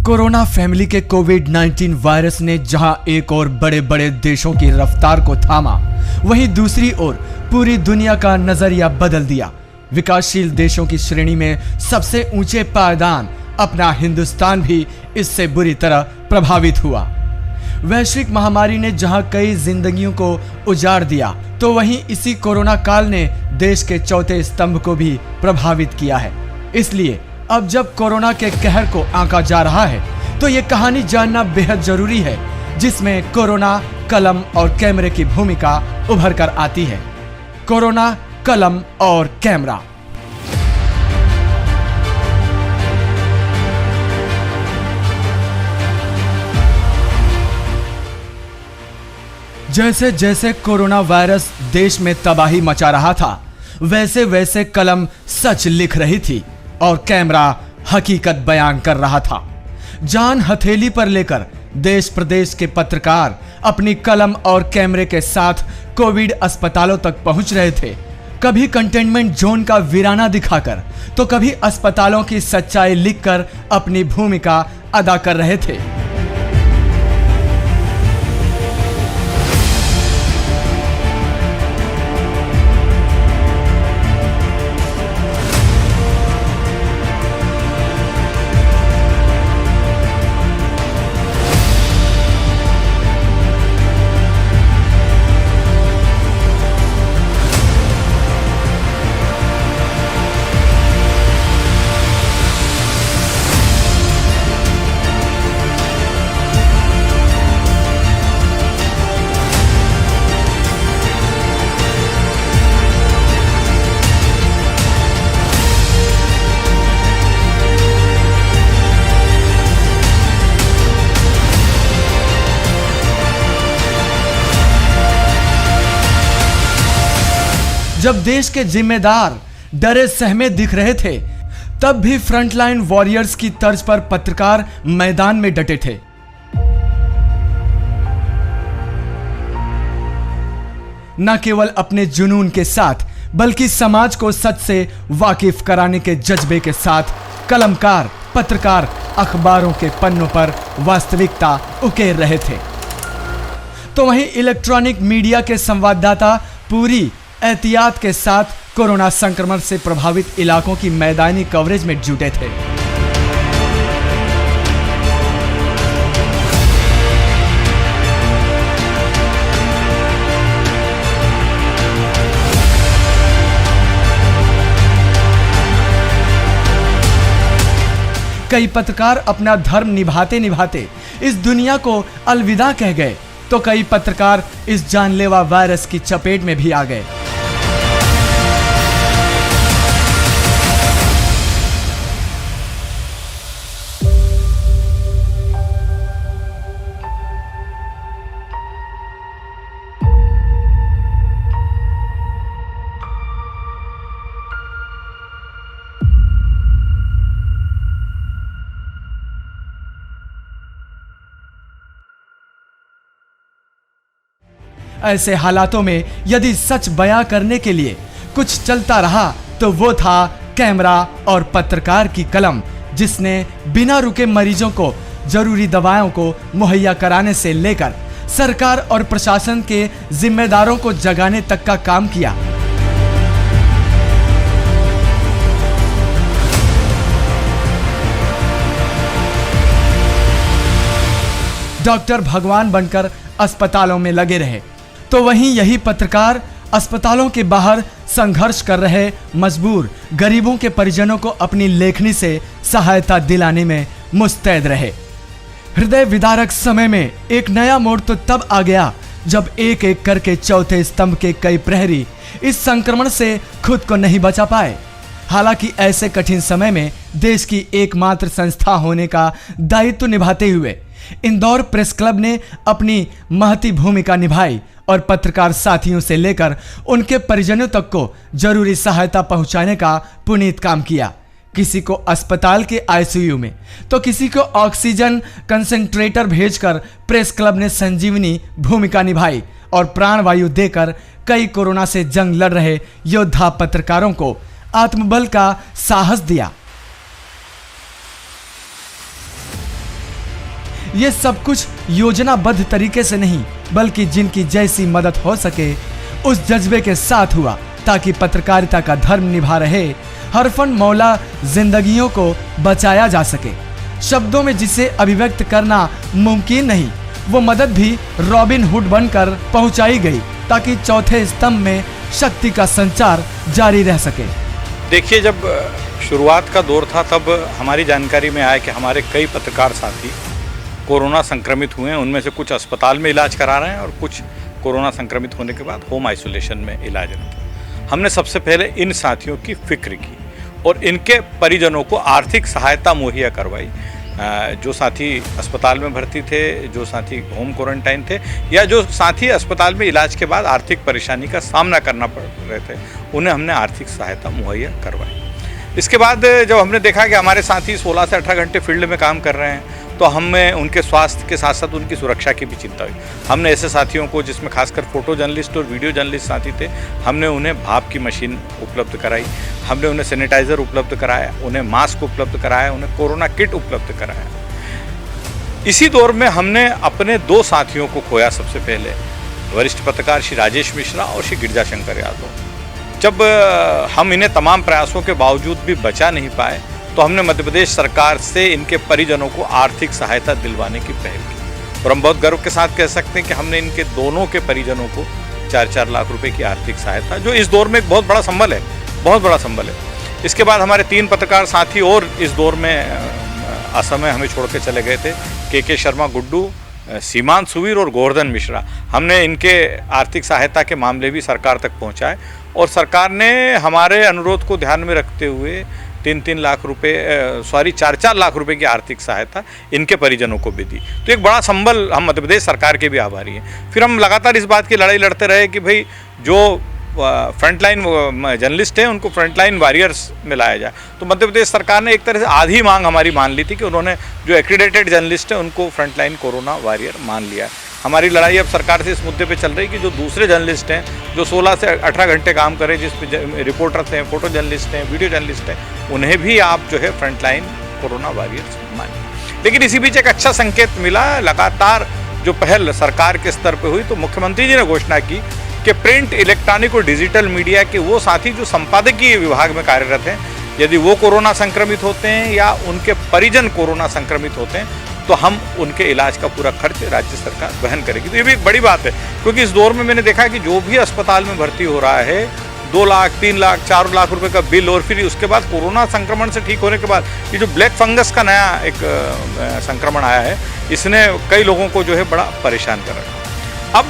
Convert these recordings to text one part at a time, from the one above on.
Corona family के कोविड-19 virus ने जहां एक और बड़े बड़े देशों की रफ्तार को थामा, वहीं दूसरी ओर पूरी दुनिया का नजरिया बदल दिया। विकासशील देशों की श्रेणी में सबसे ऊंचे पायदान अपना हिंदुस्तान भी इससे बुरी तरह प्रभावित हुआ। वैश्विक महामारी ने जहां कई जिंदगियों को उजाड़ दिया, तो वहीं इसी कोरोना काल ने देश के चौथे स्तंभ को भी प्रभावित किया है। इसलिए अब जब कोरोना के कहर को आंका जा रहा है, तो ये कहानी जानना बेहद जरूरी है, जिसमें कोरोना, कलम और कैमरे की भूमिका उभर कर आती है। कोरोना, कलम और कैमरा। जैसे जैसे कोरोना वायरस देश में तबाही मचा रहा था, वैसे वैसे कलम सच लिख रही थी और कैमरा हकीकत बयान कर रहा था। जान हथेली पर लेकर देश प्रदेश के पत्रकार अपनी कलम और कैमरे के साथ कोविड अस्पतालों तक पहुंच रहे थे। कभी कंटेनमेंट जोन का वीराना दिखाकर, तो कभी अस्पतालों की सच्चाई लिखकर अपनी भूमिका अदा कर रहे थे। जब देश के जिम्मेदार डरे सहमे दिख रहे थे, तब भी फ्रंटलाइन वॉरियर्स की तर्ज पर पत्रकार मैदान में डटे थे। न केवल अपने जुनून के साथ, बल्कि समाज को सच से वाकिफ कराने के जज्बे के साथ कलमकार पत्रकार अखबारों के पन्नों पर वास्तविकता उकेर रहे थे, तो वहीं इलेक्ट्रॉनिक मीडिया के संवाददाता पूरी एहतियात के साथ कोरोना संक्रमण से प्रभावित इलाकों की मैदानी कवरेज में जुटे थे। कई पत्रकार अपना धर्म निभाते निभाते इस दुनिया को अलविदा कह गए, तो कई पत्रकार इस जानलेवा वायरस की चपेट में भी आ गए। ऐसे हालातों में यदि सच बयां करने के लिए कुछ चलता रहा, तो वो था कैमरा और पत्रकार की कलम, जिसने बिना रुके मरीजों को जरूरी दवाओं को मुहैया कराने से लेकर सरकार और प्रशासन के जिम्मेदारों को जगाने तक का काम किया। डॉक्टर भगवान बनकर अस्पतालों में लगे रहे, तो वहीं यही पत्रकार अस्पतालों के बाहर संघर्ष कर रहे मजबूर गरीबों के परिजनों को अपनी लेखनी से सहायता दिलाने में मुस्तैद रहे। हृदय विदारक समय में एक नया मोड़ तो तब आ गया, जब एक एक करके चौथे स्तंभ के कई प्रहरी इस संक्रमण से खुद को नहीं बचा पाए। हालांकि ऐसे कठिन समय में देश की एकमात्र संस्था होने का दायित्व निभाते हुए इंदौर प्रेस क्लब ने अपनी महती भूमिका निभाई और पत्रकार साथियों से लेकर उनके परिजनों तक को जरूरी सहायता पहुंचाने का पुनीत काम किया। किसी को अस्पताल के आईसीयू में, तो किसी को ऑक्सीजन कंसंट्रेटर भेजकर प्रेस क्लब ने संजीवनी भूमिका निभाई और प्राणवायु देकर कई कोरोना से जंग लड़ रहे योद्धा पत्रकारों को आत्मबल का साहस दिया। ये सब कुछ योजनाबद्ध तरीके से नहीं, बल्कि जिनकी जैसी मदद हो सके उस जज्बे के साथ हुआ, ताकि पत्रकारिता का धर्म निभा रहे हरफन मौला जिंदगियों को बचाया जा सके। शब्दों में जिसे अभिव्यक्त करना मुमकिन नहीं, वो मदद भी रॉबिन हुड बनकर पहुंचाई गई, ताकि चौथे स्तंभ में शक्ति का संचार जारी रह सके। देखिए, जब शुरुआत का दौर था तब हमारी जानकारी में आया कि हमारे कई पत्रकार साथी कोरोना संक्रमित हुए हैं। उनमें से कुछ अस्पताल में इलाज करा रहे हैं और कुछ कोरोना संक्रमित होने के बाद होम आइसोलेशन में इलाजरत। हमने सबसे पहले इन साथियों की फिक्र की और इनके परिजनों को आर्थिक सहायता मुहैया करवाई। जो साथी अस्पताल में भर्ती थे, जो साथी होम क्वारंटाइन थे, या जो साथी अस्पताल में इलाज के बाद आर्थिक परेशानी का सामना करना पड़ रहे थे, उन्हें हमने आर्थिक सहायता मुहैया करवाई। इसके बाद जब हमने देखा कि हमारे साथी 16 से 18 घंटे फील्ड में काम कर रहे हैं, तो हमें उनके स्वास्थ्य के साथ साथ उनकी सुरक्षा की भी चिंता हुई। हमने ऐसे साथियों को, जिसमें खासकर फोटो जर्नलिस्ट और वीडियो जर्नलिस्ट साथी थे, हमने उन्हें भाप की मशीन उपलब्ध कराई, हमने उन्हें सैनिटाइज़र उपलब्ध कराया, उन्हें मास्क उपलब्ध कराया, उन्हें कोरोना किट उपलब्ध कराया। इसी दौर में हमने अपने 2 साथियों को खोया। सबसे पहले वरिष्ठ पत्रकार श्री राजेश मिश्रा और श्री गिरजा शंकर यादव। जब हम इन्हें तमाम प्रयासों के बावजूद भी बचा नहीं पाए, तो हमने मध्य प्रदेश सरकार से इनके परिजनों को आर्थिक सहायता दिलवाने की पहल की और हम बहुत गर्व के साथ कह सकते हैं कि हमने इनके दोनों के परिजनों को 4-4 लाख रुपए की आर्थिक सहायता, जो इस दौर में एक बहुत बड़ा संबल है, बहुत बड़ा संबल है। इसके बाद हमारे 3 पत्रकार साथी और इस दौर में असमय हमें छोड़ के चले गए थे, के शर्मा गुड्डू, सीमांत सुवीर और गोवर्धन मिश्रा। हमने इनके आर्थिक सहायता के मामले भी सरकार तक पहुंचाए और सरकार ने हमारे अनुरोध को ध्यान में रखते हुए 3-3 लाख रुपए 4-4 लाख रुपए की आर्थिक सहायता इनके परिजनों को भी दी। तो एक बड़ा संबल, हम मध्य प्रदेश सरकार के भी आभारी हैं। फिर हम लगातार इस बात की लड़ाई लड़ते रहे कि भाई जो फ्रंटलाइन जर्नलिस्ट हैं उनको फ्रंटलाइन वॉरियर्स में लाया जाए। तो मध्य प्रदेश सरकार ने एक तरह से आधी मांग हमारी मान ली थी कि उन्होंने जो एक्रीडेटेड जर्नलिस्ट हैं उनको फ्रंटलाइन कोरोना वॉरियर मान लिया है। हमारी लड़ाई अब सरकार से इस मुद्दे पे चल रही है कि जो दूसरे जर्नलिस्ट हैं, जो 16 से 18 घंटे काम करें, जिसमें रिपोर्टर्स हैं, फोटो जर्नलिस्ट हैं, वीडियो जर्नलिस्ट हैं, उन्हें भी आप जो है फ्रंटलाइन कोरोना वॉरियर्स मानिए। लेकिन इसी बीच एक अच्छा संकेत मिला। लगातार जो पहल सरकार के स्तर पर हुई, तो मुख्यमंत्री जी ने घोषणा की कि प्रिंट, इलेक्ट्रॉनिक और डिजिटल मीडिया के वो साथी जो संपादकीय विभाग में कार्यरत हैं, यदि वो कोरोना संक्रमित होते हैं या उनके परिजन कोरोना संक्रमित होते हैं, तो हम उनके इलाज का पूरा खर्च राज्य सरकार वहन करेगी। तो ये भी एक बड़ी बात है, क्योंकि इस दौर में मैंने देखा कि जो भी अस्पताल में भर्ती हो रहा है, 2 लाख, 3 लाख, 4 लाख रुपए का बिल, और फिर उसके बाद कोरोना संक्रमण से ठीक होने के बाद ये जो ब्लैक फंगस का नया एक संक्रमण आया है, इसने कई लोगों को जो है बड़ा परेशान कर रहा है। अब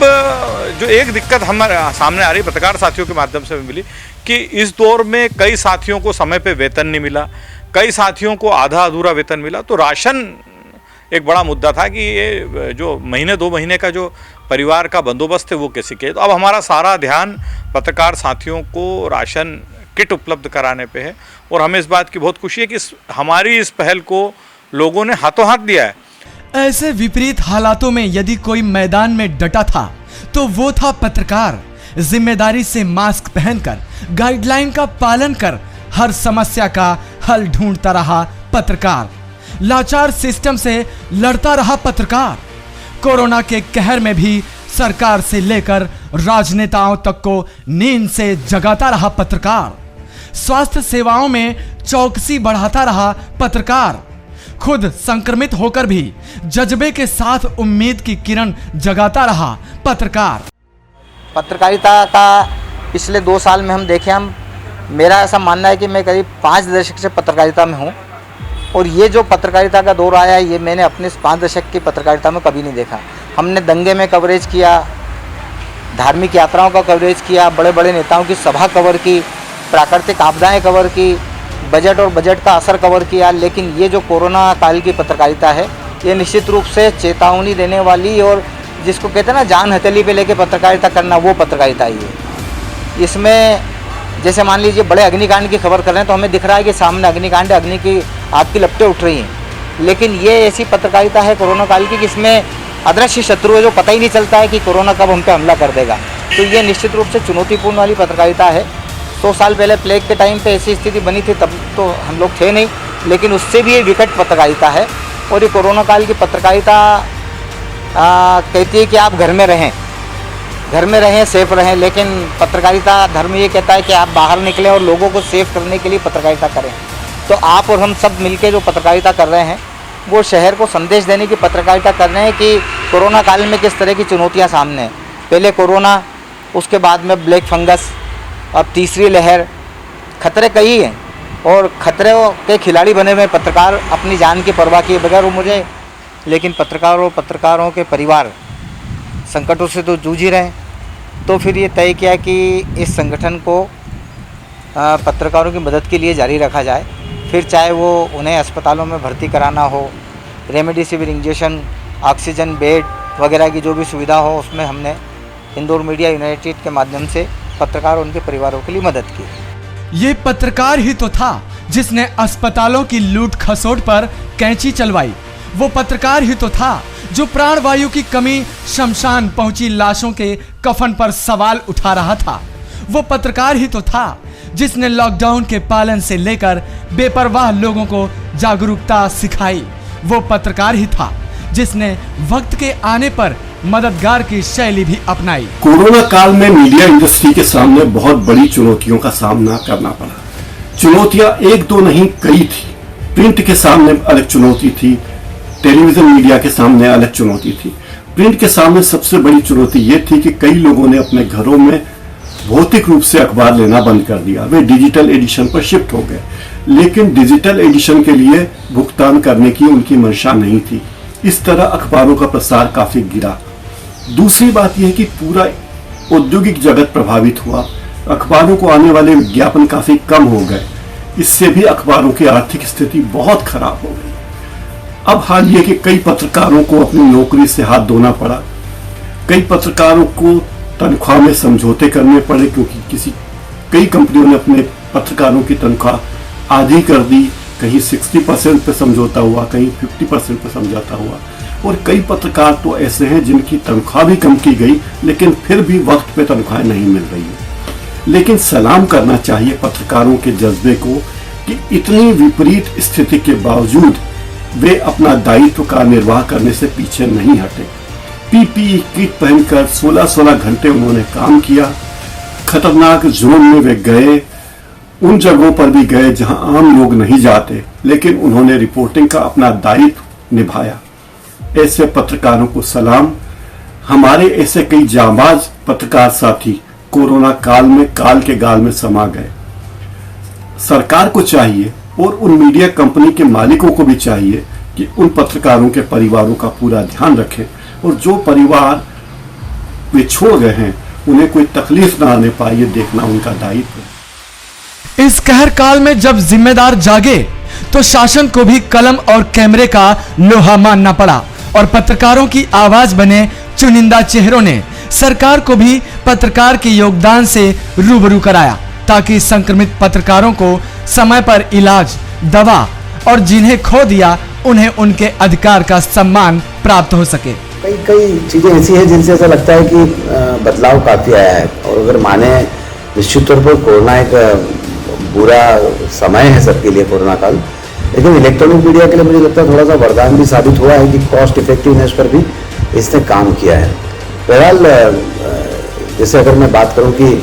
जो एक दिक्कत हमारे सामने आ रही पत्रकार साथियों के माध्यम से मिली कि इस दौर में कई साथियों को समय पे वेतन नहीं मिला, कई साथियों को आधा अधूरा वेतन मिला। तो राशन एक बड़ा मुद्दा था कि ये जो महीने 2 महीने का जो परिवार का बंदोबस्त है वो कैसे किया। तो अब हमारा सारा ध्यान पत्रकार साथियों को राशन किट उपलब्ध कराने पे है और हमें इस बात की बहुत खुशी है कि हमारी इस पहल को लोगों ने हाथों हाथ दिया है। ऐसे विपरीत हालातों में यदि कोई मैदान में डटा था तो वो था पत्रकार। जिम्मेदारी से मास्क पहनकर, गाइडलाइन का पालन कर हर समस्या का हल ढूंढता रहा पत्रकार। लाचार सिस्टम से लड़ता रहा पत्रकार। कोरोना के कहर में भी सरकार से लेकर राजनेताओं तक को नींद से जगाता रहा पत्रकार। स्वास्थ्य सेवाओं में चौकसी बढ़ाता रहा पत्रकार। खुद संक्रमित होकर भी जज्बे के साथ उम्मीद की किरण जगाता रहा पत्रकार। पत्रकारिता का पिछले 2 साल में हम देखें, मेरा ऐसा मानना है कि मैं करीब 5 दशक से पत्रकारिता में हूँ और ये जो पत्रकारिता का दौर आया है, ये मैंने अपने 5 दशक की पत्रकारिता में कभी नहीं देखा। हमने दंगे में कवरेज किया, धार्मिक यात्राओं का कवरेज किया, बड़े बड़े नेताओं की सभा कवर की, प्राकृतिक आपदाएं कवर की, बजट और बजट का असर कवर किया। लेकिन ये जो कोरोना काल की पत्रकारिता है, ये निश्चित रूप से चेतावनी देने वाली और जिसको कहते हैं ना जान हथेली पे लेके पत्रकारिता करना, वो पत्रकारिता ही है। इसमें जैसे मान लीजिए बड़े अग्निकांड की खबर कर रहे हैं तो हमें दिख रहा है कि सामने अग्निकांड, अग्नि की आग की लपटें उठ रही हैं। लेकिन ये ऐसी पत्रकारिता है कोरोना काल की कि इसमें अदृश्य शत्रु है जो पता ही नहीं चलता है कि कोरोना कब हम पे हमला कर देगा। तो ये निश्चित रूप से चुनौतीपूर्ण वाली पत्रकारिता है। 100 साल पहले प्लेग के टाइम पे ऐसी स्थिति बनी थी, तब तो हम लोग थे नहीं, लेकिन उससे भी ये विकट पत्रकारिता है। और ये कोरोना काल की पत्रकारिता कहती है कि आप घर में रहें, सेफ रहें, लेकिन पत्रकारिता धर्म ये कहता है कि आप बाहर निकलें और लोगों को सेफ करने के लिए पत्रकारिता करें। तो आप और हम सब मिलके जो पत्रकारिता कर रहे हैं वो शहर को संदेश देने की पत्रकारिता कर रहे हैं कि कोरोना काल में किस तरह की चुनौतियां सामने हैं। पहले कोरोना, उसके बाद में ब्लैक फंगस, अब तीसरी लहर, खतरे कई हैं और खतरे के खिलाड़ी बने हुए पत्रकार अपनी जान की परवाह किए बगैर मुझे, लेकिन पत्रकारों के परिवार संकटों से तो जूझ ही रहे हैं। तो फिर ये तय किया कि इस संगठन को पत्रकारों की मदद के लिए जारी रखा जाए, फिर चाहे वो उन्हें अस्पतालों में भर्ती कराना हो, रेमडेसिविर इंजेक्शन, ऑक्सीजन बेड वगैरह की जो भी सुविधा हो, उसमें हमने इंदौर मीडिया यूनाइटेड के माध्यम से पत्रकार और उनके परिवारों के लिए मदद की। ये पत्रकार ही तो था जिसने अस्पतालों की लूट खसोट पर कैंची चलवाई। वो पत्रकार ही तो था जो प्राणवायु की कमी, शमशान पहुंची लाशों के कफन पर सवाल उठा रहा था। वो पत्रकार ही तो था जिसने लॉकडाउन के पालन से लेकर बेपरवाह लोगों को जागरूकता सिखाई। वो पत्रकार ही था जिसने वक्त के आने पर मददगार की शैली भी अपनाई। कोरोना काल में मीडिया इंडस्ट्री के सामने बहुत बड़ी चुनौतियों का सामना करना पड़ा। चुनौतियां एक दो नहीं, कई थी। प्रिंट के सामने अलग चुनौती थी, टेलीविजन मीडिया के सामने अलग चुनौती थी। प्रिंट के सामने सबसे बड़ी चुनौती ये थी कि कई लोगों ने अपने घरों में भौतिक रूप से अखबार लेना बंद कर दिया, वे डिजिटल एडिशन पर शिफ्ट हो गए। लेकिन डिजिटल एडिशन के लिए भुगतान करने की उनकी मंशा नहीं थी। इस तरह अखबारों का प्रसार काफी गिरा। दूसरी बात यह कि पूरा औद्योगिक जगत प्रभावित हुआ। अखबारों को आने वाले विज्ञापन काफी कम हो गए। इससे भी अखबारों की आर्थिक स्थिति बहुत खराब हो गई। अब हाल ये कि कई पत्रकारों को अपनी नौकरी से हाथ धोना पड़ा। कई पत्रकारों को तनख्वाह में समझौते करने पड़े, क्योंकि कई कंपनियों ने अपने पत्रकारों की तनख्वाह आधी कर दी। कहीं 60% पे समझौता हुआ, कहीं 50% पे समझौता हुआ। और कई पत्रकार तो ऐसे हैं जिनकी तनख्वाह भी कम की गई, लेकिन फिर भी वक्त पे तनख्वाह नहीं मिल रही है। लेकिन सलाम करना चाहिए पत्रकारों के जज्बे को कि इतनी विपरीत स्थिति के बावजूद वे अपना दायित्व का निर्वाह करने से पीछे नहीं हटे। पीपीई किट पहनकर 16-16 घंटे उन्होंने काम किया। खतरनाक जोन में वे गए, उन जगहों पर भी गए जहां आम लोग नहीं जाते, लेकिन उन्होंने रिपोर्टिंग का अपना दायित्व निभाया। ऐसे पत्रकारों को सलाम। हमारे ऐसे कई जांबाज पत्रकार साथी कोरोना काल में काल के गाल में समा गए। सरकार को चाहिए और उन मीडिया कंपनी के मालिकों को भी चाहिए कि उन पत्रकारों के परिवारों का पूरा ध्यान रखें, और जो परिवार वे छोड़ गए हैं उन्हें कोई तकलीफ ना आने पाए, ये देखना उनका दायित्व है। इस कहर काल में जब जिम्मेदार जागे तो शासन को भी कलम और कैमरे का लोहा मानना पड़ा, और पत्रकारों की आवाज बने चुनिंदा चेहरों ने सरकार को भी पत्रकार के योगदान से रूबरू कराया, ताकि संक्रमित पत्रकारों को समय पर इलाज, दवा और जिन्हें खो दिया उन्हें उनके अधिकार का सम्मान प्राप्त हो सके। कई चीज़ें ऐसी हैं जिनसे ऐसा लगता है कि बदलाव काफ़ी आया है। और अगर माने, निश्चित तौर पर कोरोना एक बुरा समय है सबके लिए, कोरोना काल, लेकिन इलेक्ट्रॉनिक मीडिया के लिए मुझे लगता है थोड़ा सा वरदान भी साबित हुआ है कि कॉस्ट इफेक्टिवनेस पर भी इसने काम किया है। बहरहाल, जैसे अगर मैं बात करूं कि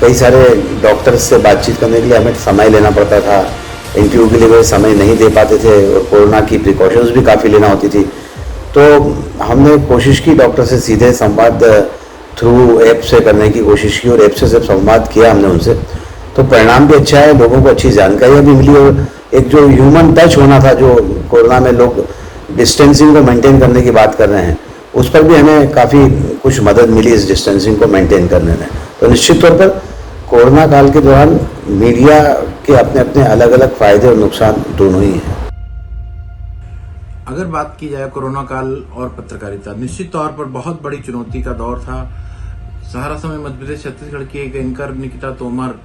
कई सारे डॉक्टर्स से बातचीत करने के लिए हमें समय लेना पड़ता था, इंटरव्यू के लिए वे समय नहीं दे पाते थे, और कोरोना की प्रिकॉशंस भी काफ़ी लेना होती थी। तो हमने कोशिश की डॉक्टर से सीधे संवाद थ्रू ऐप से करने की कोशिश की, और ऐप से जब संवाद किया हमने उनसे, तो परिणाम भी अच्छा है, लोगों को अच्छी जानकारियाँ भी मिली, और एक जो ह्यूमन टच होना था, जो कोरोना में लोग डिस्टेंसिंग को मेंटेन करने की बात कर रहे हैं, उस पर भी हमें काफ़ी कुछ मदद मिली इस डिस्टेंसिंग को मेंटेन करने में। तो निश्चित तौर पर कोरोना काल के दौरान मीडिया के अपने अपने अलग अलग फायदे और नुकसान दोनों ही हैं। अगर बात की जाए कोरोना काल और पत्रकारिता, निश्चित तौर पर बहुत बड़ी चुनौती का दौर था। सहारा समय मध्य प्रदेश छत्तीसगढ़ की एक एंकर निकिता तोमर,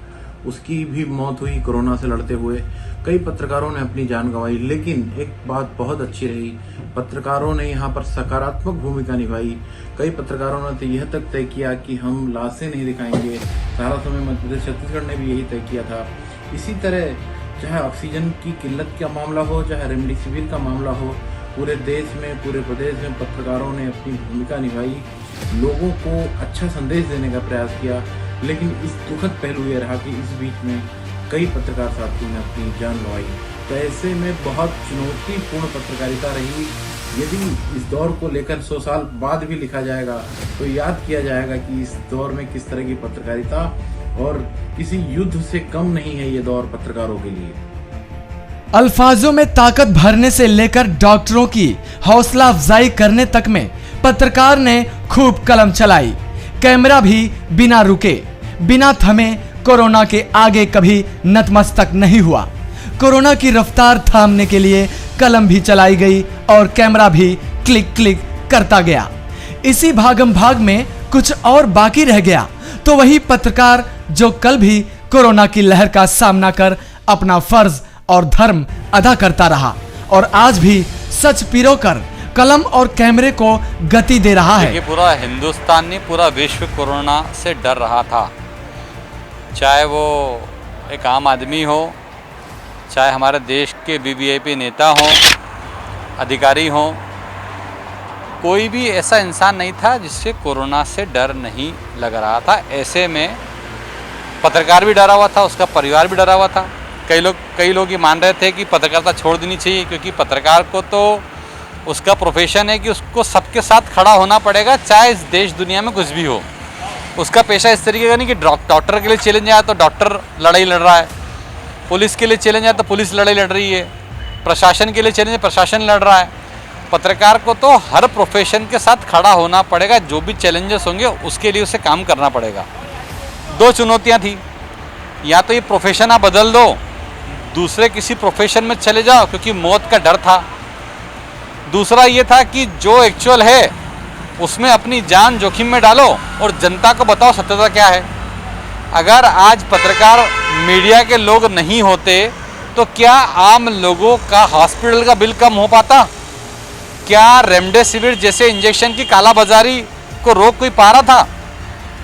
उसकी भी मौत हुई कोरोना से लड़ते हुए। कई पत्रकारों ने अपनी जान गंवाई, लेकिन एक बात बहुत अच्छी रही, पत्रकारों ने यहाँ पर सकारात्मक भूमिका निभाई। कई पत्रकारों ने तो यह तक तय किया कि हम लाशें नहीं दिखाएंगे। सहारा समय मध्य प्रदेश छत्तीसगढ़ ने भी यही तय किया था। इसी तरह चाहे ऑक्सीजन की किल्लत का मामला हो, चाहे रेमडेसिविर का मामला हो, पूरे देश में, पूरे प्रदेश में पत्रकारों ने अपनी भूमिका निभाई, लोगों को अच्छा संदेश देने का प्रयास किया। लेकिन इस दुखद पहलू ये रहा कि इस बीच में कई पत्रकार साथियों ने अपनी जान गंवाई। तो ऐसे में बहुत चुनौतीपूर्ण पत्रकारिता रही। यदि इस दौर को लेकर 100 साल बाद भी लिखा जाएगा तो याद किया जाएगा कि इस दौर में किस तरह की पत्रकारिता, और किसी युद्ध से कम नहीं है ये दौर पत्रकारों के लिए। अल्फाजों में ताकत भरने से लेकर डॉक्टरों की हौसला अफजाई करने तक में पत्रकार ने खूब कलम चलाई। कैमरा भी बिना रुके, बिना थमे कोरोना के आगे कभी नतमस्तक नहीं हुआ। कोरोना की रफ्तार थामने के लिए कलम भी चलाई गई और कैमरा भी क्लिक क्लिक करता गया। इसी भागम भाग में कुछ और बाकी रह गया तो वही पत्रकार जो कल भी कोरोना की लहर का सामना कर अपना फर्ज और धर्म अदा करता रहा और आज भी सच पिरोकर कलम और कैमरे को गति दे रहा है। पूरा हिंदुस्तान नहीं, पूरा विश्व कोरोना से डर रहा था। चाहे वो एक आम आदमी हो, चाहे हमारे देश के वीवीआईपी नेता हों, अधिकारी हों, कोई भी ऐसा इंसान नहीं था जिससे कोरोना से डर नहीं लग रहा था। ऐसे में पत्रकार भी डरा हुआ था, उसका परिवार भी डरा हुआ था। कई लोग ये मान रहे थे कि पत्रकारिता छोड़ देनी चाहिए, क्योंकि पत्रकार को तो उसका प्रोफेशन है कि उसको सबके साथ खड़ा होना पड़ेगा, चाहे इस देश दुनिया में कुछ भी हो। उसका पेशा इस तरीके का नहीं कि डॉक्टर के लिए चैलेंज आया तो डॉक्टर लड़ाई लड़ रहा है, पुलिस के लिए चैलेंज आया तो पुलिस लड़ाई लड़ रही है, प्रशासन के लिए चैलेंज प्रशासन लड़ रहा है। पत्रकार को तो हर प्रोफेशन के साथ खड़ा होना पड़ेगा, जो भी चैलेंजेस होंगे उसके लिए उसे काम करना पड़ेगा। 2 चुनौतियाँ थी, या तो ये प्रोफेशन आप बदल दो, दूसरे किसी प्रोफेशन में चले जाओ क्योंकि मौत का डर था। दूसरा ये था कि जो एक्चुअल है उसमें अपनी जान जोखिम में डालो और जनता को बताओ सत्यता क्या है। अगर आज पत्रकार मीडिया के लोग नहीं होते तो क्या आम लोगों का हॉस्पिटल का बिल कम हो पाता? क्या रेमडेसिविर जैसे इंजेक्शन की कालाबाजारी को रोक कोई पा रहा था?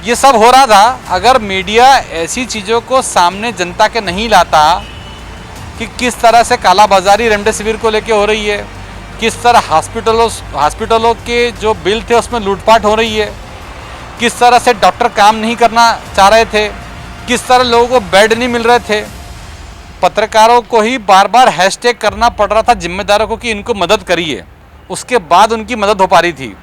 ये सब हो रहा था अगर मीडिया ऐसी चीज़ों को सामने जनता के नहीं लाता कि किस तरह से कालाबाजारी रेमडेसिविर को लेके हो रही है, किस तरह हॉस्पिटलों के जो बिल थे उसमें लूटपाट हो रही है, किस तरह से डॉक्टर काम नहीं करना चाह रहे थे, किस तरह लोगों को बेड नहीं मिल रहे थे। पत्रकारों को ही बार बार हैशटैग करना पड़ रहा था जिम्मेदारों को कि इनको मदद करिए, उसके बाद उनकी मदद हो पा रही थी।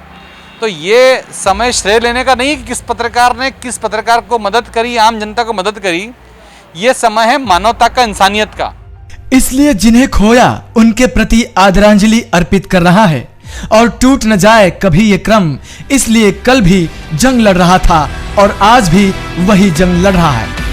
तो ये समय श्रेय लेने का नहीं कि किस पत्रकार ने किस पत्रकार को मदद करी, आम जनता को मदद करी। ये समय है मानवता का, इंसानियत का। इसलिए जिन्हें खोया उनके प्रति आदरांजलि अर्पित कर रहा है और टूट न जाए कभी ये क्रम, इसलिए कल भी जंग लड़ रहा था और आज भी वही जंग लड़ रहा है।